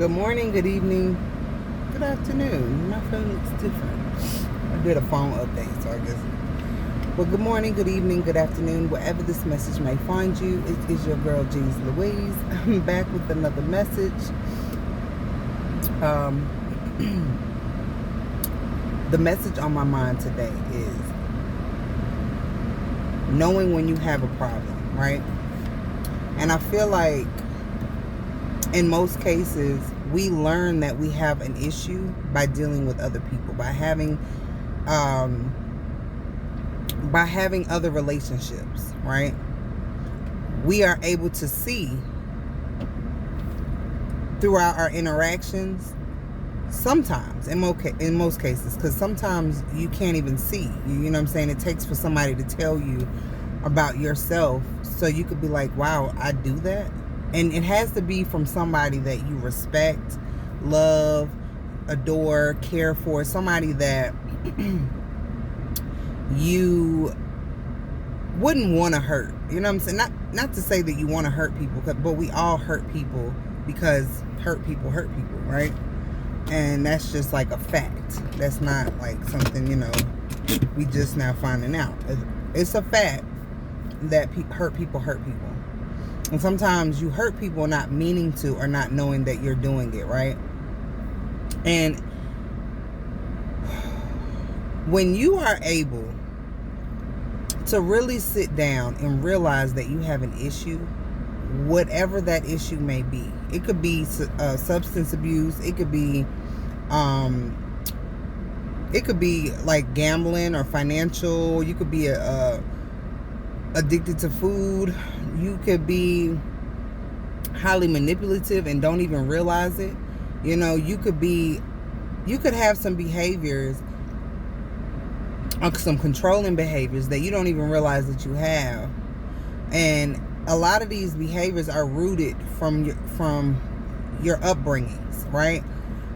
Good morning, good evening, good afternoon. My phone looks different. I did a phone update, so I guess. Well, good morning, good evening, good afternoon, wherever this message may find you. It is your girl, G's Louise. I'm back with another message. The message on my mind today is knowing when you have a problem, right? And I feel like in most cases, we learn that we have an issue by dealing with other people, by having other relationships, right? We are able to see throughout our interactions, sometimes, in most cases, because sometimes you can't even see. You know what I'm saying? It takes for somebody to tell you about yourself so you could be like, wow, I do that. And it has to be from somebody that you respect, love, adore, care for, somebody that you wouldn't want to hurt. You know what I'm saying? Not to say that you want to hurt people, but we all hurt people because hurt people, right? And that's just like a fact. That's not like something, we just now finding out. It's a fact that hurt people. And sometimes you hurt people not meaning to or not knowing that you're doing it, right? And when you are able to really sit down and realize that you have an issue, whatever that issue may be, it could be substance abuse, it could be like gambling or financial, you could be addicted to food, you could be highly manipulative and don't even realize it. You could have some behaviors, some controlling behaviors that you don't even realize that you have. And a lot of these behaviors are rooted from your upbringings, right?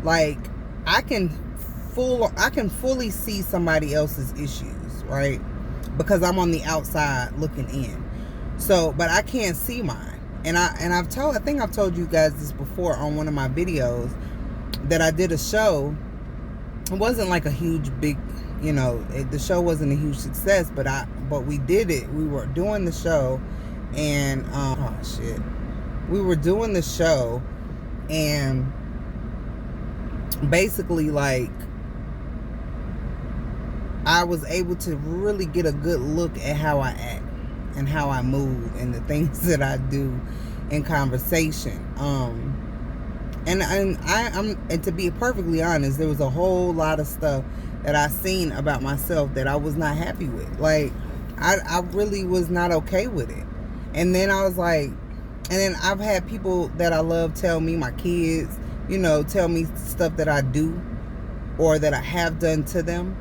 Like I can fully see somebody else's issues, right? Because I'm on the outside looking in. So, but I can't see mine. And I think I've told you guys this before on one of my videos that I did a show. It wasn't like a huge big, the show wasn't a huge success, but we did it. We were doing the show and we were doing the show and basically like I was able to really get a good look at how I act and how I move and the things that I do in conversation. And to be perfectly honest, there was a whole lot of stuff that I seen about myself that I was not happy with. Like I really was not okay with it. And then I was like, and then I've had people that I love tell me, my kids, tell me stuff that I do or that I have done to them.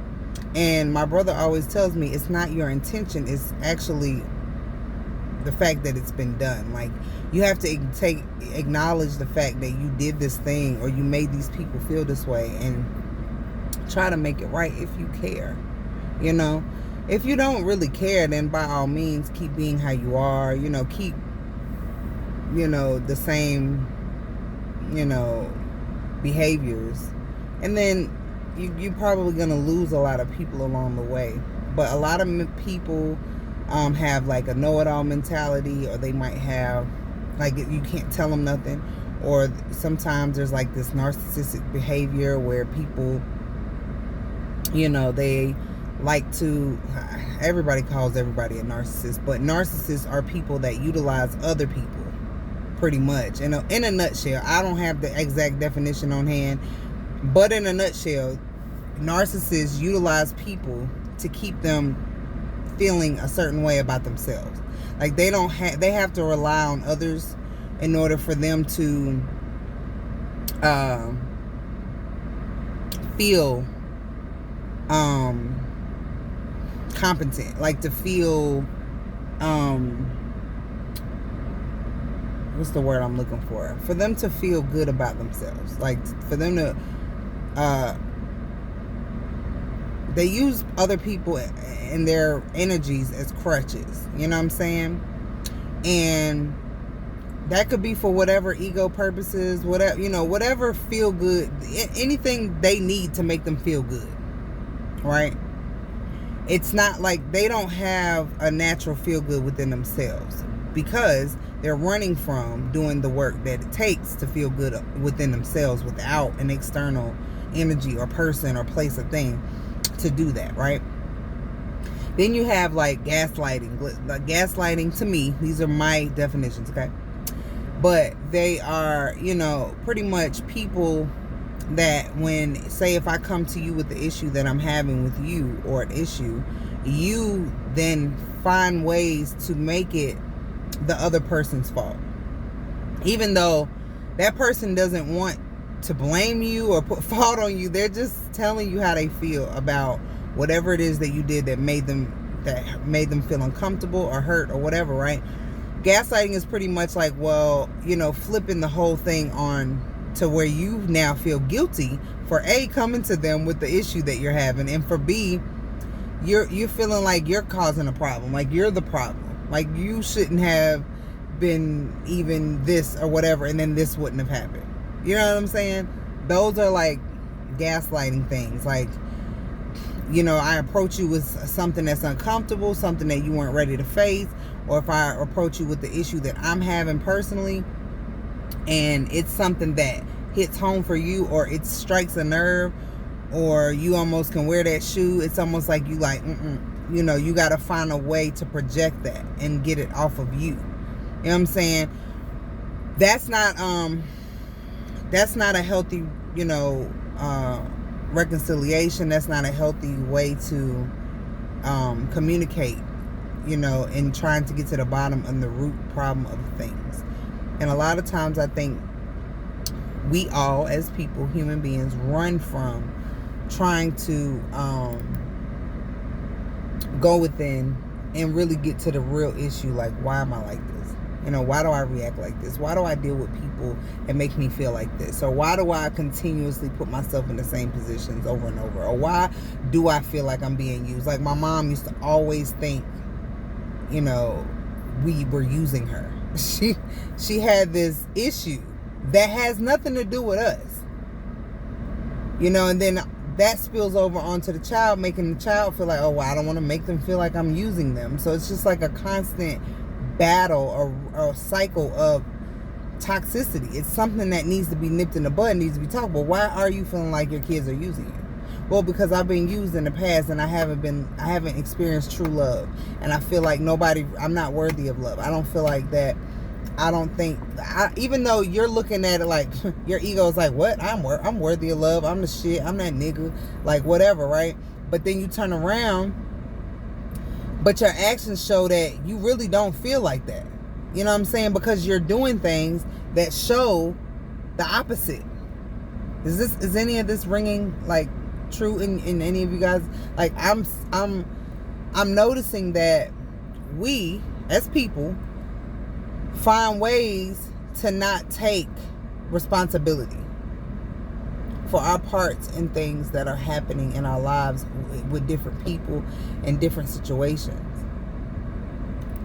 And my brother always tells me it's not your intention, it's actually the fact that it's been done. Like you have to acknowledge the fact that you did this thing or you made these people feel this way and try to make it right if you care. If you don't really care, then by all means keep being how you are, keep the same behaviors, and then you're probably going to lose a lot of people along the way. But a lot of people have like a know-it-all mentality, or they might have like you can't tell them nothing, or sometimes there's like this narcissistic behavior where people they like to, everybody calls everybody a narcissist, but narcissists are people that utilize other people pretty much. In a nutshell, I don't have the exact definition on hand, but in a nutshell, narcissists utilize people to keep them feeling a certain way about themselves. Like they have to rely on others in order for them to feel competent, like to feel what's the word I'm looking for them to feel good about themselves, like for them to they use other people and their energies as crutches, you know what I'm saying? And That could be for whatever ego purposes, whatever, whatever feel good, anything they need to make them feel good, right? It's not like they don't have a natural feel good within themselves, because they're running from doing the work that it takes to feel good within themselves without an external energy or person or place or thing to do that, right? Then you have like gaslighting. Gaslighting, to me, these are my definitions, okay? But they are, pretty much people that when, say, if I come to you with the issue that I'm having with you, or an issue, you then find ways to make it the other person's fault, even though that person doesn't want to blame you or put fault on you. They're just telling you how they feel about whatever it is that you did that made them feel uncomfortable or hurt or whatever, right? Gaslighting is pretty much like, well, flipping the whole thing on to where you now feel guilty for A, coming to them with the issue that you're having, and for B, you're feeling like you're causing a problem, like you're the problem, like you shouldn't have been even this or whatever, and then this wouldn't have happened. You know what I'm saying? Those are like gaslighting things. Like, I approach you with something that's uncomfortable, something that you weren't ready to face, or if I approach you with the issue that I'm having personally, and it's something that hits home for you, or it strikes a nerve, or you almost can wear that shoe, it's almost like you like, you got to find a way to project that and get it off of you. You know what I'm saying? That's not a healthy, reconciliation. That's not a healthy way to communicate, in trying to get to the bottom and the root problem of things. And a lot of times I think we all, as people, human beings, run from trying to go within and really get to the real issue. Like, why am I like this? Why do I react like this? Why do I deal with people and make me feel like this? Or why do I continuously put myself in the same positions over and over? Or why do I feel like I'm being used? Like, my mom used to always think, we were using her. She had this issue that has nothing to do with us. And then that spills over onto the child, making the child feel like, oh, well, I don't want to make them feel like I'm using them. So it's just like a constant battle or cycle of toxicity. It's something that needs to be nipped in the bud, needs to be talked about. Why are you feeling like your kids are using you? Well, because I've been used in the past, and I haven't experienced true love, and I feel like I'm not worthy of love. I don't feel like that. I don't think, even though you're looking at it like your ego is like, what? I'm worthy of love. I'm the shit. I'm that nigga. Like, whatever, right? But then you turn around, but your actions show that you really don't feel like that. You know what I'm saying? Because you're doing things that show the opposite. Is any of this ringing like true in any of you guys? Like, I'm noticing that we as people find ways to not take responsibility for our parts in things that are happening in our lives with different people and different situations.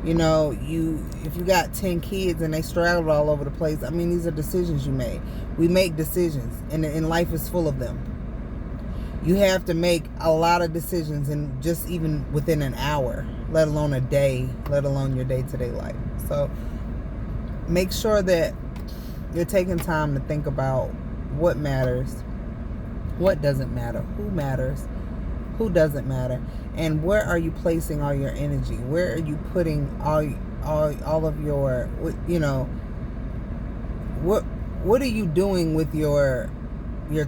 If you got 10 kids and they straggled all over the place, I mean, these are decisions you made. We make decisions, and life is full of them. You have to make a lot of decisions, and just even within an hour, let alone a day, let alone your day-to-day life. So make sure that you're taking time to think about what matters, what doesn't matter, who doesn't matter, and where are you placing all your energy? Where are you putting all of your, what are you doing with your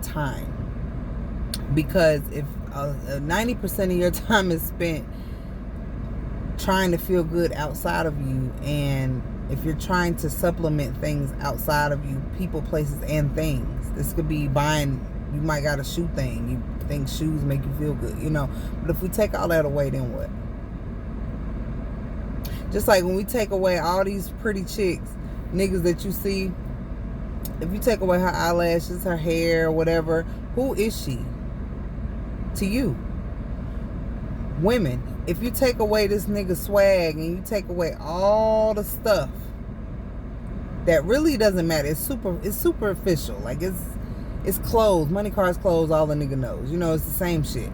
time? Because if 90% of your time is spent trying to feel good outside of you, and if you're trying to supplement things outside of you, people, places, and things, this could be buying, you might got a shoe thing, you think shoes make you feel good, but if we take all that away, then what? Just like when we take away all these pretty chicks, niggas that you see, if you take away her eyelashes, her hair, whatever, who is she to you? Women, if you take away this nigga swag and you take away all the stuff that really doesn't matter. It's superficial. Like it's clothes, money, cars, clothes, all the nigga knows. You know, it's the same shit.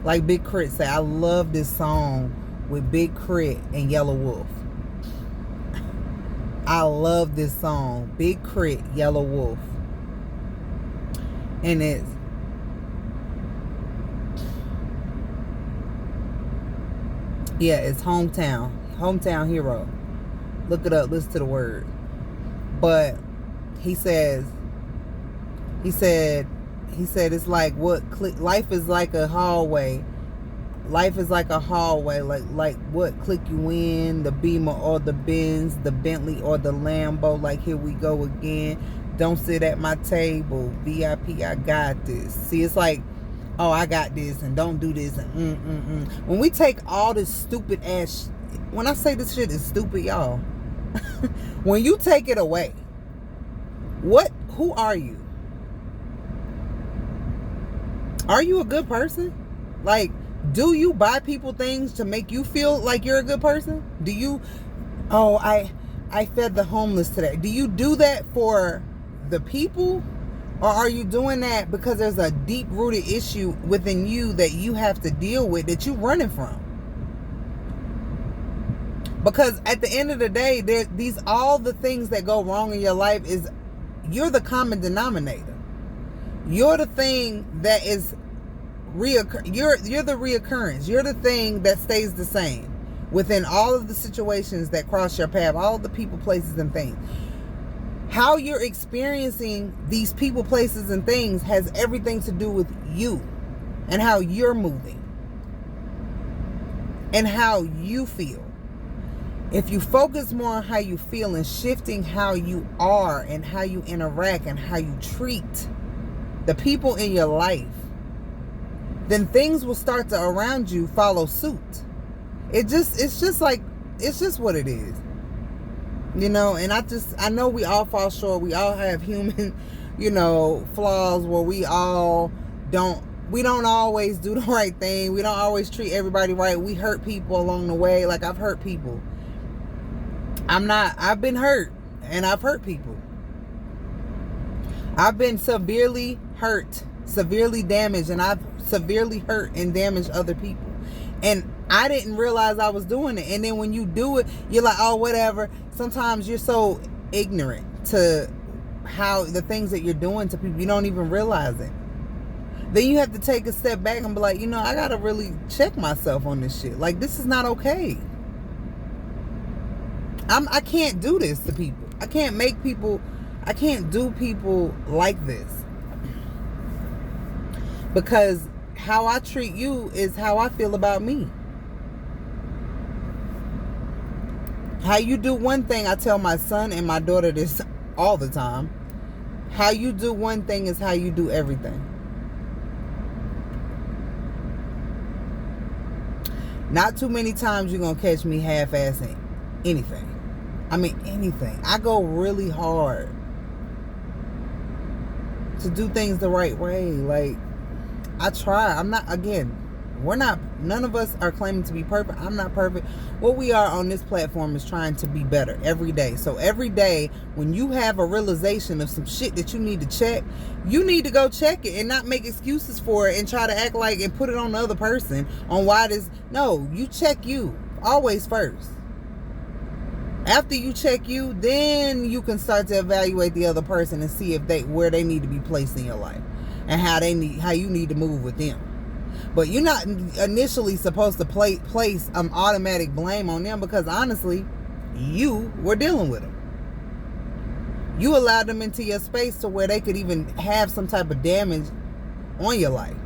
Like Big Crit say, I love this song with Big Crit and Yellow Wolf. I love this song, Big Crit, Yellow Wolf. And it's Hometown Hero. Look it up, listen to the word. But he said it's like life is like a hallway. Life is like a hallway, like what click you in, the Beamer or the Benz, the Bentley or the Lambo, like here we go again. Don't sit at my table, VIP, I got this. See, it's like, oh, I got this, and don't do this, and When we take all this stupid ass, when I say this shit is stupid, y'all, when you take it away, who are you? Are you a good person? Like, do you buy people things to make you feel like you're a good person? Do you, I fed the homeless today. Do you do that for the people? Or are you doing that because there's a deep-rooted issue within you that you have to deal with, that you're running from? Because at the end of the day, all the things that go wrong in your life is, you're the common denominator. You're the thing that is you're the reoccurrence. You're the thing that stays the same within all of the situations that cross your path, all of the people, places, and things. How you're experiencing these people, places, and things has everything to do with you and how you're moving and how you feel. If you focus more on how you feel and shifting how you are and how you interact and how you treat the people in your life, then things will start to around you follow suit. It's just what it is. You know, and I know we all fall short. We all have human, flaws where we don't always do the right thing. We don't always treat everybody right. We hurt people along the way. Like, I've hurt people. I've been hurt, and I've hurt people. I've been severely hurt, severely damaged, and I've severely hurt and damaged other people. And I didn't realize I was doing it. And then when you do it, you're like, oh, whatever. Sometimes you're so ignorant to how the things that you're doing to people, you don't even realize it. Then you have to take a step back and be like, I got to really check myself on this shit. Like, this is not okay. I can't do this to people. I can't do people like this. Because how I treat you is how I feel about me. How you do one thing, I tell my son and my daughter this all the time. How you do one thing is how you do everything. Not too many times you're going to catch me half-assing anything. I mean, anything. I go really hard to do things the right way. Like, I try. None of us are claiming to be perfect. I'm not perfect. What we are on this platform is trying to be better every day. So every day, when you have a realization of some shit that you need to check, you need to go check it and not make excuses for it and try to act like and put it on the other person on why this. No, you check you always first. After you check you, then you can start to evaluate the other person and see where they need to be placed in your life and how you need to move with them. But you're not initially supposed to place automatic blame on them, because honestly, you were dealing with them. You allowed them into your space to where they could even have some type of damage on your life.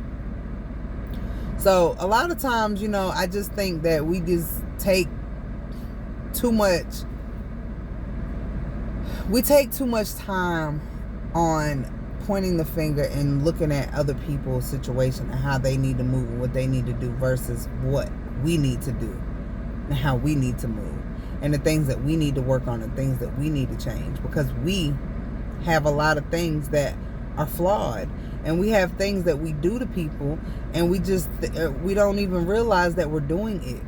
So a lot of times, I just think that we just take too much. We take too much time on pointing the finger and looking at other people's situation and how they need to move and what they need to do versus what we need to do and how we need to move and the things that we need to work on and things that we need to change, because we have a lot of things that are flawed and we have things that we do to people and we don't even realize that we're doing it.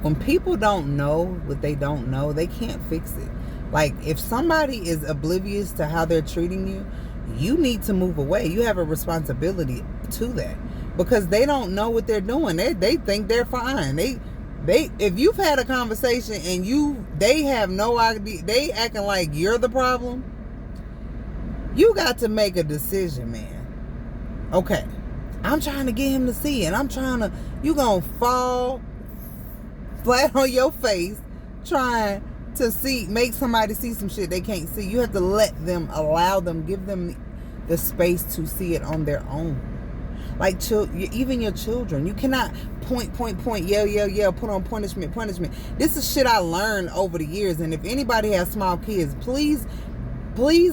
when people don't know what they don't know, they can't fix it. Like, if somebody is oblivious to how they're treating you, you need to move away. You have a responsibility to that, because they don't know what they're doing. They think they're fine. They if you've had a conversation and they have no idea, they acting like you're the problem. You got to make a decision, man. Okay, I'm trying to get him to see it. You gonna fall flat on your face trying to make somebody see some shit they can't see. You have to allow them, give them the space to see it on their own. Like, even your children, you cannot point, yell, put on punishment. This is shit I learned over the years. And if anybody has small kids, please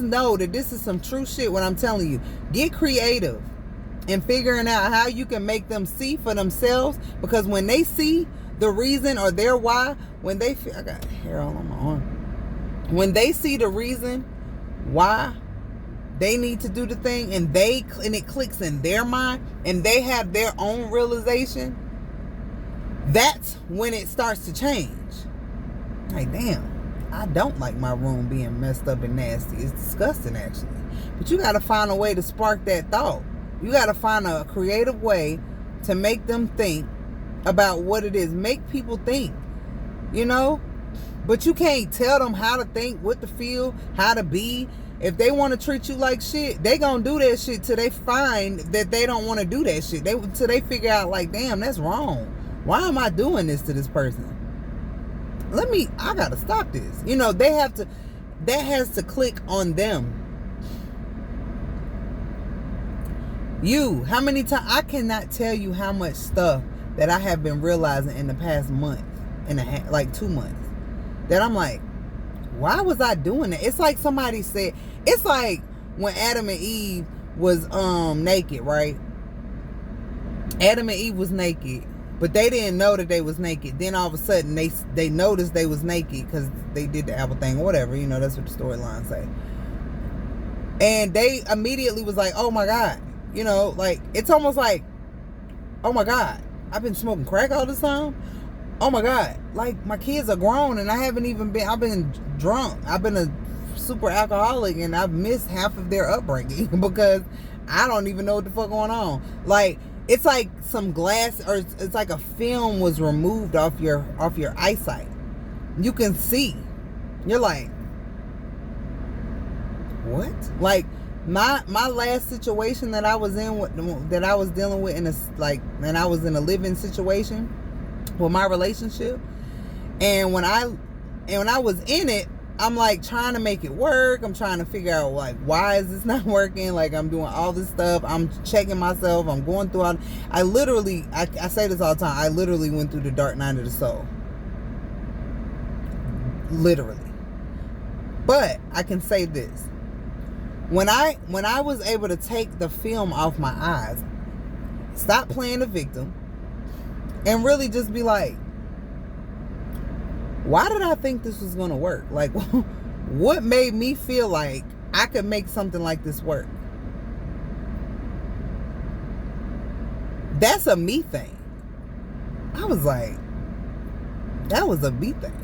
know that this is some true shit what I'm telling you. Get creative in figuring out how you can make them see for themselves, because when they see the reason or their why, I got hair all on my arm. When they see the reason why they need to do the thing, and it clicks in their mind, and they have their own realization, that's when it starts to change. Like, damn, I don't like my room being messed up and nasty. It's disgusting, actually. But you got to find a way to spark that thought. You got to find a creative way to make them think about what it is. Make people think, but you can't tell them how to think, what to feel, how to be. If they want to treat you like shit, they gonna do that shit till they find that they don't want to do that shit. Till they figure out, like, damn, that's wrong. Why am I doing this to this person? I gotta stop this. That has to click on them. How many times, I cannot tell you how much stuff that I have been realizing in the past month and a half, like 2 months, that I'm like, why was I doing that? It's like somebody said, it's like when Adam and Eve was naked, right? Adam and Eve was naked, but they didn't know that they was naked. Then all of a sudden they noticed they was naked because they did the apple thing or whatever. That's what the storyline say. And they immediately was like, oh my God. Like, it's almost like, oh my God, I've been smoking crack all this time. Oh my God, like, my kids are grown and I've been drunk. I've been a super alcoholic and I've missed half of their upbringing because I don't even know what the fuck going on. Like, it's like some glass, or it's like a film was removed off your eyesight. You can see. You're like, what? Like, my last situation that I was in, that I was dealing with and I was in a living situation with my relationship, and when I was in it, I'm like trying to make it work. I'm trying to figure out, like, why is this not working? Like, I'm doing all this stuff. I'm checking myself. I'm going through I say this all the time. I literally went through the dark night of the soul. Literally. But I can say this. When I was able to take the film off my eyes, stop playing the victim, and really just be like, why did I think this was going to work? Like, what made me feel like I could make something like this work? That's a me thing. I was like, that was a me thing.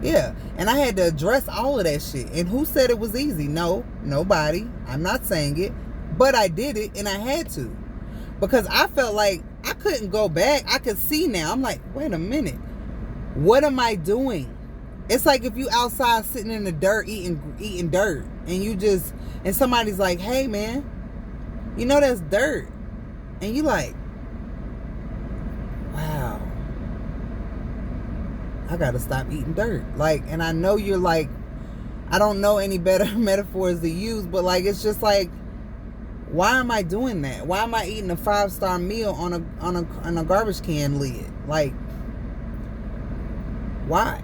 Yeah. And I had to address all of that shit. And who said it was easy? No, nobody. I'm not saying it. But I did it, and I had to. Because I felt like I couldn't go back. I could see now. I'm like, wait a minute. What am I doing? It's like if you outside sitting in the dirt eating dirt, and somebody's like, hey man, that's dirt. And you like, wow, I gotta stop eating dirt. Like, and I know you're like, I don't know any better metaphors to use, but like, it's just like, why am I doing that? Why am I eating a 5-star meal on a garbage can lid? Like, why?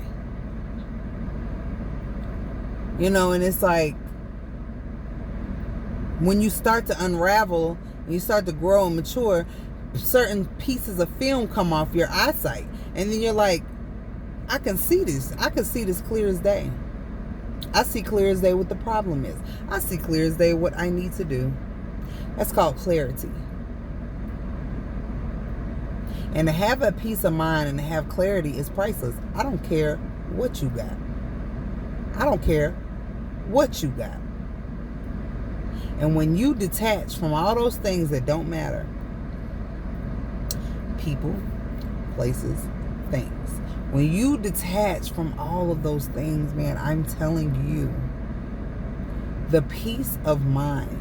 And it's like, when you start to unravel and you start to grow and mature, certain pieces of film come off your eyesight, and then you're like, I can see this. I can see this clear as day. I see clear as day what the problem is. I see clear as day what I need to do. That's called clarity. And to have a peace of mind and to have clarity is priceless. I don't care what you got. I don't care what you got. And when you detach from all those things that don't matter, people, places, things. When you detach from all of those things, man, I'm telling you, the peace of mind,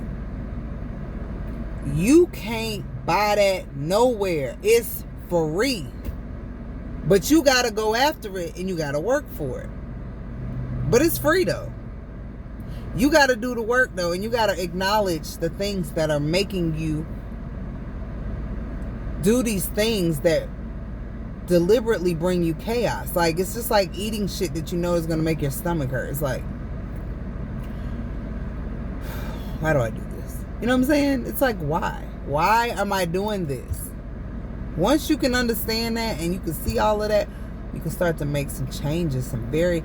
you can't buy that nowhere. It's free. But you got to go after it and you got to work for it. But it's free though. You got to do the work though, and you got to acknowledge the things that are making you do these things that deliberately bring you chaos. Like, it's just like eating shit that you know is going to make your stomach hurt. It's like, why do I do this? You know what I'm saying? It's like, why? Why am I doing this? Once you can understand that and you can see all of that, you can start to make some changes, some very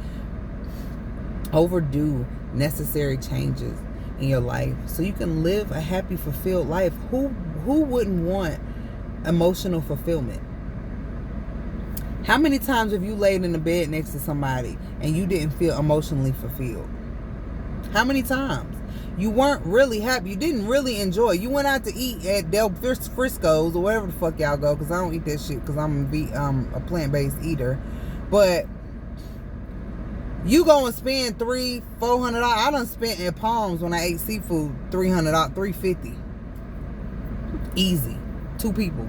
overdue, necessary changes in your life, so you can live a happy, fulfilled life. Who wouldn't want emotional fulfillment? How many times have you laid in the bed next to somebody and you didn't feel emotionally fulfilled? How many times? You weren't really happy. You didn't really enjoy. You went out to eat at Del Frisco's or wherever the fuck y'all go, because I don't eat that shit because I'm a plant-based eater. But you go and spend $300-$400. I done spent in Palms when I ate seafood $300, $350. Easy. 2 people.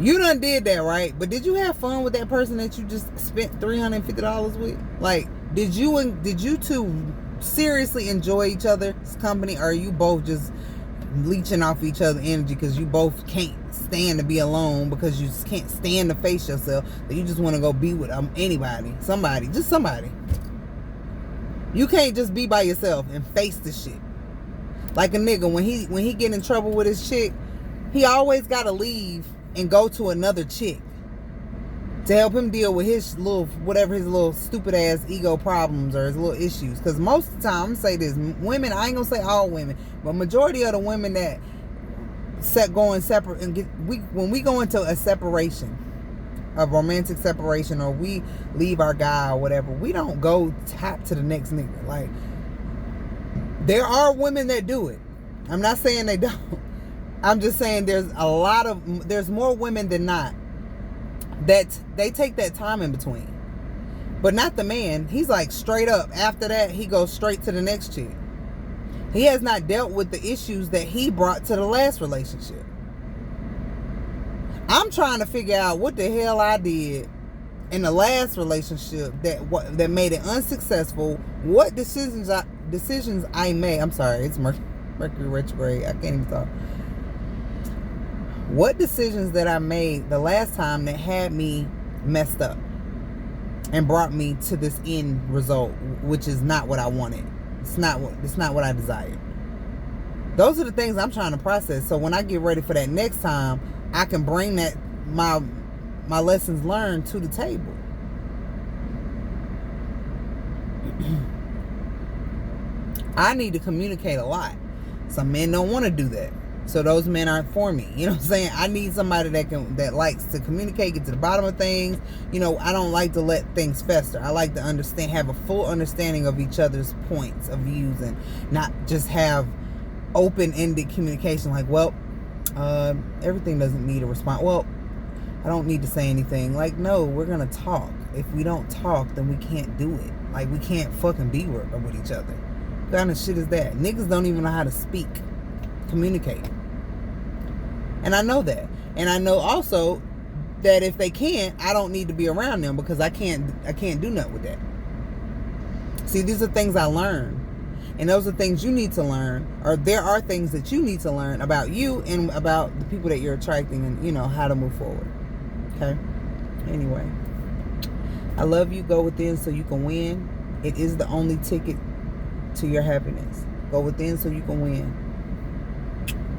You done did that, right? But did you have fun with that person that you just spent $350 with? Like, did you two seriously enjoy each other's company, or are you both just leeching off each other's energy because you both can't stand to be alone, because you just can't stand to face yourself, that you just want to go be with anybody, somebody, just somebody. You can't just be by yourself and face the shit. Like a nigga, when he get in trouble with his chick, he always got to leave and go to another chick to help him deal with his little, whatever his little stupid ass ego problems or his little issues. Because most of the time, I'm gonna say this, women, I ain't gonna say all women, but majority of the women that going separate and when we go into a separation, a romantic separation, or we leave our guy or whatever, we don't go tap to the next nigga. Like, there are women that do it. I'm not saying they don't. I'm just saying there's more women than not that they take that time in between. But not the man. He's like straight up. After that, he goes straight to the next chick. He has not dealt with the issues that he brought to the last relationship. I'm trying to figure out what the hell I did in the last relationship that made it unsuccessful. What decisions I made. I'm sorry, it's Mercury retrograde. I can't even talk. What decisions that I made the last time that had me messed up and brought me to this end result, which is not what I wanted. It's not what I desired. Those are the things I'm trying to process. So when I get ready for that next time, I can bring that my lessons learned to the table. I need to communicate a lot. Some men don't want to do that. So those men aren't for me. You know what I'm saying? I need somebody that likes to communicate, get to the bottom of things. You know, I don't like to let things fester. I like to have a full understanding of each other's points of views, and not just have open-ended communication like, well, everything doesn't need a response. Well, I don't need to say anything. Like, no, we're going to talk. If we don't talk, then we can't do it. Like, we can't fucking be with each other. What kind of shit is that? Niggas don't even know how to speak. Communicate. And I know that. And I know also that if they can't, I don't need to be around them, because I can't do nothing with that. See, these are things I learned. And those are things you need to learn, or there are things that you need to learn about you and about the people that you're attracting, and, you know, how to move forward. Okay? Anyway, I love you. Go within so you can win. It is the only ticket to your happiness. Go within so you can win.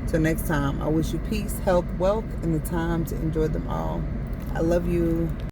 Till next time, I wish you peace, health, wealth, and the time to enjoy them all. I love you.